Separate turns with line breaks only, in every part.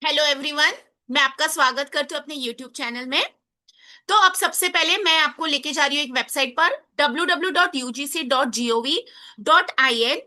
Hello everyone. मैं आपका स्वागत करती हूँ अपने यूट्यूब चैनल में। तो अब सबसे पहले मैं आपको लेके जा रही हूँ एक वेबसाइट पर www.ugc.gov.in।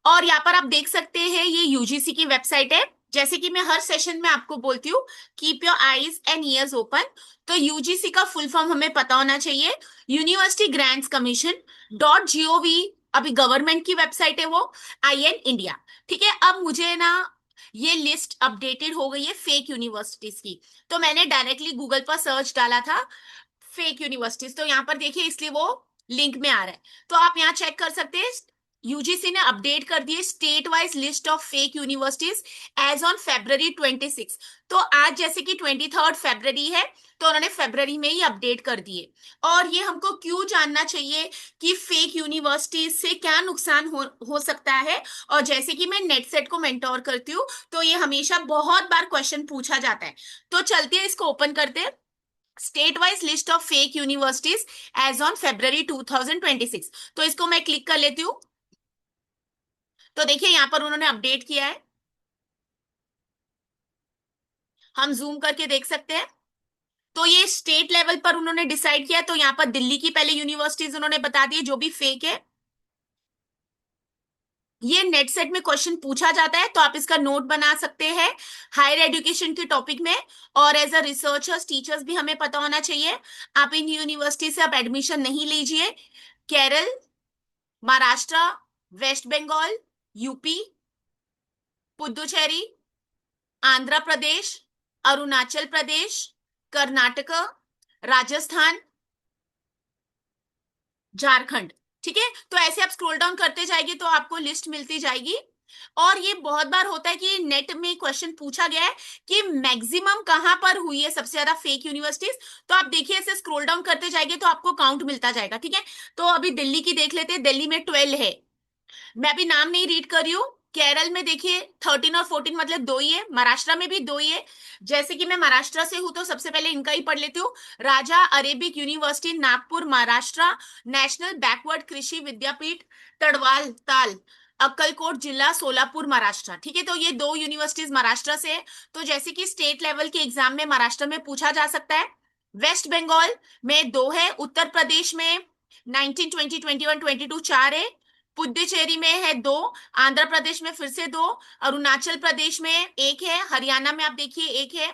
और यहाँ पर आप देख सकते हैं ये यूजीसी की वेबसाइट है। जैसे कि मैं हर सेशन में आपको बोलती हूँ, keep your eyes and years open. तो यूजीसी का फुल फॉर्म हमें पता होना चाहिए, यूनिवर्सिटी ग्रांट्स कमीशन .gov। अभी गवर्नमेंट की वेबसाइट है वो, आई एन इंडिया। ठीक है, अब मुझे ना ये लिस्ट अपडेटेड हो गई है फेक यूनिवर्सिटीज की। तो मैंने डायरेक्टली गूगल पर सर्च डाला था फेक यूनिवर्सिटीज, तो यहाँ पर देखिए, इसलिए वो लिंक में आ रहा है। तो आप यहाँ चेक कर सकते हैं, यूजीसी ने अपडेट कर दिए state wise list of fake universities as on February 26। तो आज जैसे कि 23rd February है, तो उन्होंने फरवरी में ही अपडेट कर दिए। और ये हमको क्यों जानना चाहिए कि फेक यूनिवर्सिटीज से क्या नुकसान हो सकता है। और जैसे कि मैं नेट सेट को मेंटोर करती हूँ, तो ये हमेशा बहुत बार क्वेश्चन पूछा जाता है। तो चलते हैं, इसको ओपन करते हैं। State wise list of fake universities as on February 2026। तो इसको मैं क्लिक कर लेती हूँ। तो देखिए यहाँ पर उन्होंने अपडेट किया है, हम जूम करके देख सकते हैं। तो ये स्टेट लेवल पर उन्होंने डिसाइड किया है। तो यहाँ पर दिल्ली की पहले यूनिवर्सिटीज उन्होंने बता दी जो भी फेक है। ये नेट सेट में क्वेश्चन पूछा जाता है, तो आप इसका नोट बना सकते हैं हायर एजुकेशन के टॉपिक में। और एज अ रिसर्चर्स टीचर्स भी हमें पता होना चाहिए, आप इन यूनिवर्सिटी से आप एडमिशन नहीं लीजिए। Kerala, Maharashtra, waste Bengal, UP, Puducherry, Andhra Pradesh, Arunachal Pradesh, Karnataka, Rajasthan, Jharkhand. ठीक है, तो ऐसे आप स्क्रॉल डाउन करते जाएंगे तो आपको लिस्ट मिलती जाएगी। और ये बहुत बार होता है कि नेट में क्वेश्चन पूछा गया है कि मैक्सिमम कहां पर हुई है सबसे ज्यादा फेक यूनिवर्सिटीज। तो आप देखिए, ऐसे स्क्रॉल डाउन करते जाएंगे तो आपको काउंट मिलता जाएगा। ठीक है, तो अभी दिल्ली की देख लेते हैं, दिल्ली में 12 है। मैं अभी नाम नहीं रीड कर रही हूँ। केरल में देखिए 13 और 14, मतलब दो ही है। महाराष्ट्र में भी दो ही है। जैसे कि मैं महाराष्ट्र से हूं, तो सबसे पहले इनका ही पढ़ लेती हूँ। Raja Arabic University Nagpur Maharashtra, National Backward Krishi Vidyapeeth तड़वाल ताल, अक्कलकोट जिला सोलापुर महाराष्ट्र। ठीक है, तो ये दो यूनिवर्सिटीज महाराष्ट्र से है। तो जैसे कि स्टेट लेवल के एग्जाम में महाराष्ट्र में पूछा जा सकता है। वेस्ट बंगाल में दो है, उत्तर प्रदेश में 19, 20, 21, 22 चार है, पुडुचेरी में है दो, आंध्र प्रदेश में फिर से दो, अरुणाचल प्रदेश में एक है, हरियाणा में आप देखिए एक है,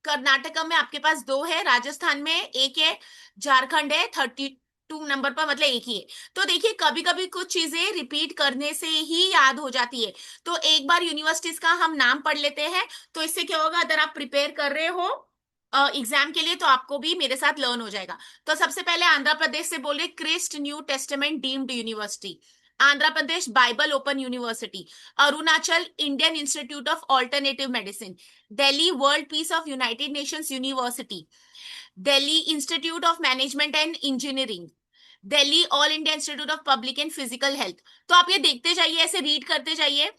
कर्नाटका में आपके पास दो है, राजस्थान में एक है, झारखंड है 32 नंबर पर, मतलब एक ही है। तो देखिए, कभी कभी कुछ चीजें रिपीट करने से ही याद हो जाती है। तो एक बार यूनिवर्सिटीज का हम नाम पढ़ लेते हैं, तो इससे क्या होगा, अगर आप प्रिपेयर कर रहे हो एग्जाम के लिए, तो आपको भी मेरे साथ लर्न हो जाएगा। तो सबसे पहले आंध्र प्रदेश से बोले, Christ New Testament Deemed University. Andhra Pradesh Bible Open University. Arunachal Indian Institute of Alternative Medicine. Delhi World Peace of United Nations University. Delhi Institute of Management and Engineering. Delhi All India Institute of Public and Physical Health. तो आप ये देखते जाइए, ऐसे read करते जाइए।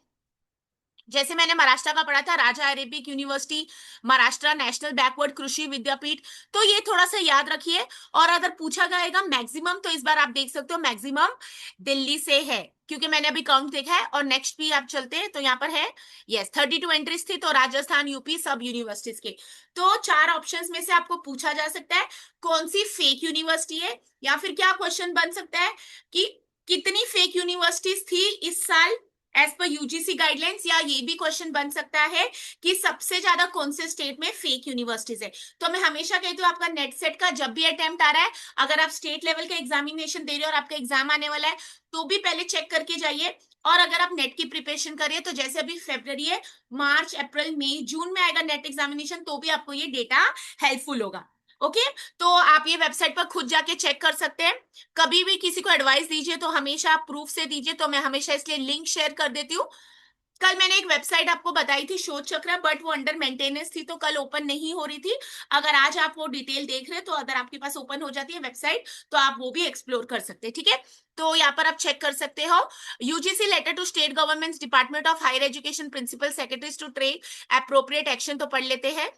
जैसे मैंने महाराष्ट्र का पढ़ा था, Raja Arabic University Maharashtra, National Backward Krishi Vidyapeeth. तो ये थोड़ा सा याद रखिए। और अगर पूछा जाएगा मैक्सिमम, तो इस बार आप देख सकते हो मैक्सिमम दिल्ली से है, क्योंकि मैंने अभी काउंट देखा है। और नेक्स्ट भी आप चलते हैं, तो यहाँ पर है, यस 32 एंट्रीज थी, तो राजस्थान यूपी सब यूनिवर्सिटीज के। तो चार ऑप्शंस में से आपको पूछा जा सकता है कौन सी फेक यूनिवर्सिटी है, या फिर क्या क्वेश्चन बन सकता है कि कितनी फेक यूनिवर्सिटीज थी इस साल एज पर यूजीसी गाइडलाइंस। या ये भी क्वेश्चन बन सकता है कि सबसे ज्यादा कौन से स्टेट में फेक यूनिवर्सिटीज है। तो मैं हमेशा कहती हूँ, आपका नेट सेट का जब भी अटेम्प्ट आ रहा है, अगर आप स्टेट लेवल का एग्जामिनेशन दे रहे हो और आपका एग्जाम आने वाला है, तो भी पहले चेक करके जाइए। और अगर आप नेट की प्रिपरेशन करिए, तो जैसे अभी फरवरी है, मार्च अप्रैल मई जून में आएगा नेट एग्जामिनेशन, तो भी आपको ये डेटा हेल्पफुल होगा। ओके, तो आप ये वेबसाइट पर खुद जाके चेक कर सकते हैं। कभी भी किसी को एडवाइस दीजिए तो हमेशा आप प्रूफ से दीजिए, तो मैं हमेशा इसलिए लिंक शेयर कर देती हूँ। कल मैंने एक वेबसाइट आपको बताई थी शोध चक्र, बट वो अंडर मेंटेनेंस थी, तो कल ओपन नहीं हो रही थी। अगर आज आप वो डिटेल देख रहे हैं, तो अगर आपके पास ओपन हो जाती है वेबसाइट, तो आप वो भी एक्सप्लोर कर सकते हैं। ठीक है, तो यहाँ पर आप चेक कर सकते हो, UGC letter to state government department of higher education principal secretaries to take appropriate action. तो पढ़ लेते हैं।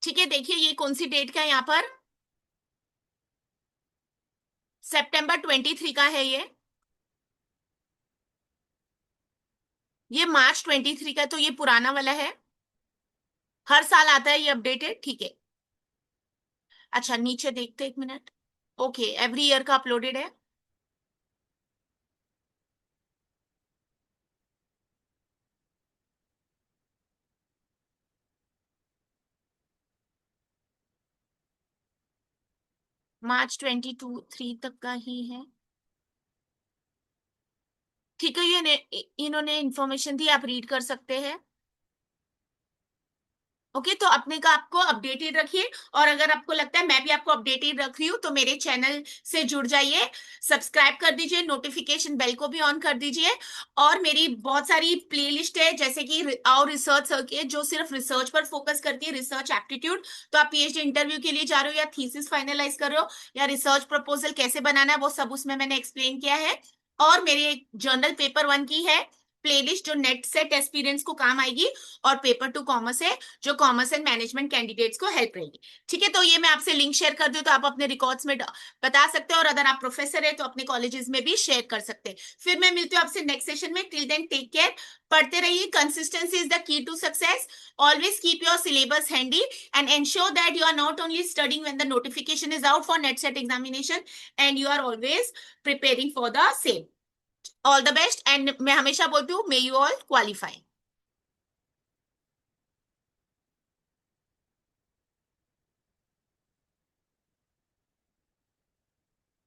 ठीक है, देखिए ये कौन सी डेट का है यहाँ पर, सितंबर 23 का है ये मार्च 23 का है, तो ये पुराना वाला है। हर साल आता है ये अपडेटेड, ठीक है। अच्छा नीचे देखते हैं, एक मिनट। ओके, एवरी ईयर का अपलोडेड है। मार्च 22 3 तक का ही है। ठीक है, इन्होंने इंफॉर्मेशन दी, आप रीड कर सकते हैं। ओके, तो अपने का आपको अपडेटेड रखिए। और अगर आपको लगता है मैं भी आपको अपडेटेड रख रही हूँ, तो मेरे चैनल से जुड़ जाइए, सब्सक्राइब कर दीजिए, नोटिफिकेशन बेल को भी ऑन कर दीजिए। और मेरी बहुत सारी प्लेलिस्ट है, जैसे कि और रिसर्च सर्किट जो सिर्फ रिसर्च पर फोकस करती है, रिसर्च एप्टीट्यूड। तो आप पीएचडी इंटरव्यू के लिए जा रहे हो या थीसिस फाइनलाइज कर रहे हो या रिसर्च प्रपोजल कैसे बनाना है, वो सब उसमें मैंने एक्सप्लेन किया है। और मेरे जर्नल पेपर 1 की है प्लेलिस्ट, जो नेट सेट एक्सपीरियंस को काम आएगी। और पेपर 2 कॉमर्स है, जो कॉमर्स एंड मैनेजमेंट कैंडिडेट्स को हेल्प रहेगी। ठीक है, तो ये मैं आपसे लिंक शेयर कर दूं, तो आप अपने रिकॉर्ड्स में बता सकते हैं, और अगर आप प्रोफेसर है तो अपने कॉलेजेस में भी शेयर कर सकते हैं। फिर मैं मिलती हूँ आपसे नेक्स्ट सेशन में। टिल देन टेक केयर, पढ़ते रहिए, consistency is the key to success. Always keep your syllabus handy and ensure that you are not only studying when the notification is out for net set examination, and you are always preparing for the same. All the best, and मैं हमेशा बोलती हूँ, may you all qualify.